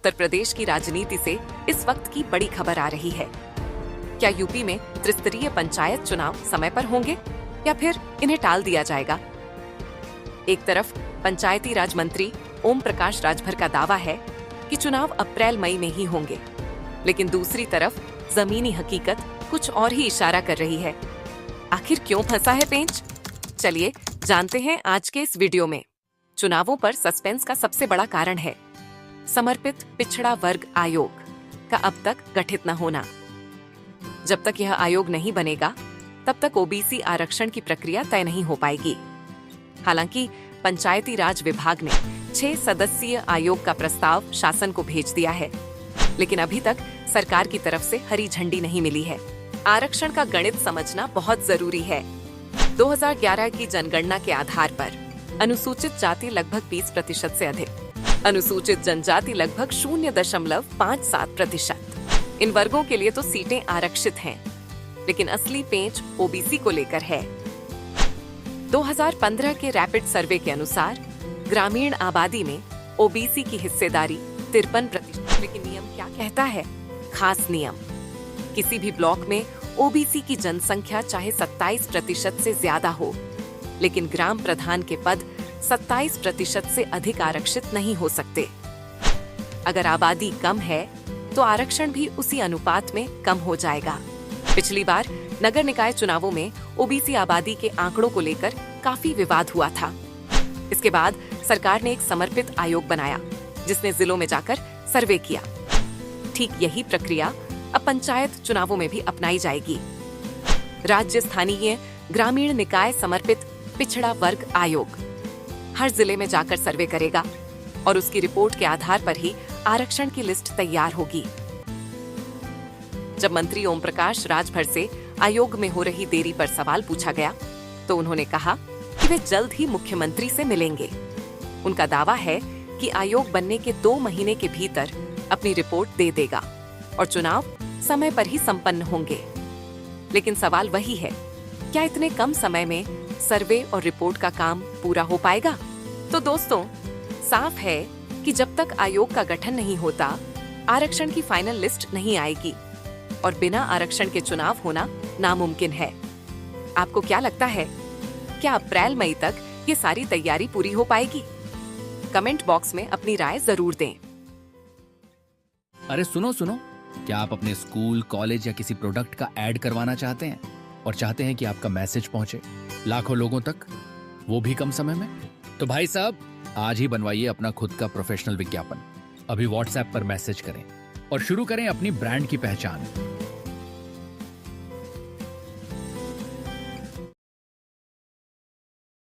उत्तर प्रदेश की राजनीति से इस वक्त की बड़ी खबर आ रही है। क्या यूपी में त्रिस्तरीय पंचायत चुनाव समय पर होंगे या फिर इन्हें टाल दिया जाएगा? एक तरफ पंचायती राज मंत्री ओम प्रकाश राजभर का दावा है कि चुनाव अप्रैल मई में ही होंगे, लेकिन दूसरी तरफ जमीनी हकीकत कुछ और ही इशारा कर रही है। आखिर क्यों फंसा है पेंच? चलिए जानते हैं आज के इस वीडियो में। चुनावों पर सस्पेंस का सबसे बड़ा कारण है समर्पित पिछड़ा वर्ग आयोग का अब तक गठित न होना। जब तक यह आयोग नहीं बनेगा, तब तक ओबीसी आरक्षण की प्रक्रिया तय नहीं हो पाएगी। हालांकि पंचायती राज विभाग ने 6 सदस्यीय आयोग का प्रस्ताव शासन को भेज दिया है, लेकिन अभी तक सरकार की तरफ से हरी झंडी नहीं मिली है। आरक्षण का गणित समझना बहुत जरूरी है। 2011 की जनगणना के आधार पर अनुसूचित जाति लगभग 20% से अधिक, अनुसूचित जनजाति लगभग 0.57%। इन वर्गों के लिए तो सीटें आरक्षित हैं, लेकिन असली पेंच ओबीसी को लेकर है। 2015 के रैपिड सर्वे के अनुसार ग्रामीण आबादी में ओबीसी की हिस्सेदारी 53%। लेकिन नियम क्या कहता है? खास नियम, किसी भी ब्लॉक में ओबीसी की जनसंख्या चाहे 27% से ज्यादा हो, लेकिन ग्राम प्रधान के पद 27% से अधिक आरक्षित नहीं हो सकते। अगर आबादी कम है तो आरक्षण भी उसी अनुपात में कम हो जाएगा। पिछली बार नगर निकाय चुनावों में ओबीसी आबादी के आंकड़ों को लेकर काफी विवाद हुआ था। इसके बाद सरकार ने एक समर्पित आयोग बनाया, जिसने जिलों में जाकर सर्वे किया। ठीक यही प्रक्रिया अब पंचायत चुनावों में भी अपनाई जाएगी। राज्य स्थानीय ग्रामीण निकाय समर्पित पिछड़ा वर्ग आयोग हर जिले में जाकर सर्वे करेगा और उसकी रिपोर्ट के आधार पर ही आरक्षण की लिस्ट तैयार होगी। जब मंत्री ओम प्रकाश राजभर से आयोग में हो रही देरी पर सवाल पूछा गया, तो उन्होंने कहा कि वे जल्द ही मुख्यमंत्री से मिलेंगे। उनका दावा है कि आयोग बनने के 2 महीने के भीतर अपनी रिपोर्ट दे देगा और चुनाव समय पर ही संपन्न होंगे। लेकिन सवाल वही है, क्या इतने कम समय में सर्वे और रिपोर्ट का काम पूरा हो पाएगा? तो दोस्तों, साफ है कि जब तक आयोग का गठन नहीं होता, आरक्षण की फाइनल लिस्ट नहीं आएगी और बिना आरक्षण के चुनाव होना नामुमकिन है। आपको क्या लगता है, क्या अप्रैल मई तक ये सारी तैयारी पूरी हो पाएगी? कमेंट बॉक्स में अपनी राय जरूर दें। अरे सुनो, क्या आप अपने स्कूल, कॉलेज या किसी प्रोडक्ट का ऐड करवाना चाहते हैं और चाहते हैं कि आपका मैसेज पहुंचे लाखों लोगों तक, वो भी कम समय में? तो भाई साहब, आज ही बनवाइए अपना खुद का प्रोफेशनल विज्ञापन। अभी व्हाट्सएप पर मैसेज करें और शुरू करें अपनी ब्रांड की पहचान।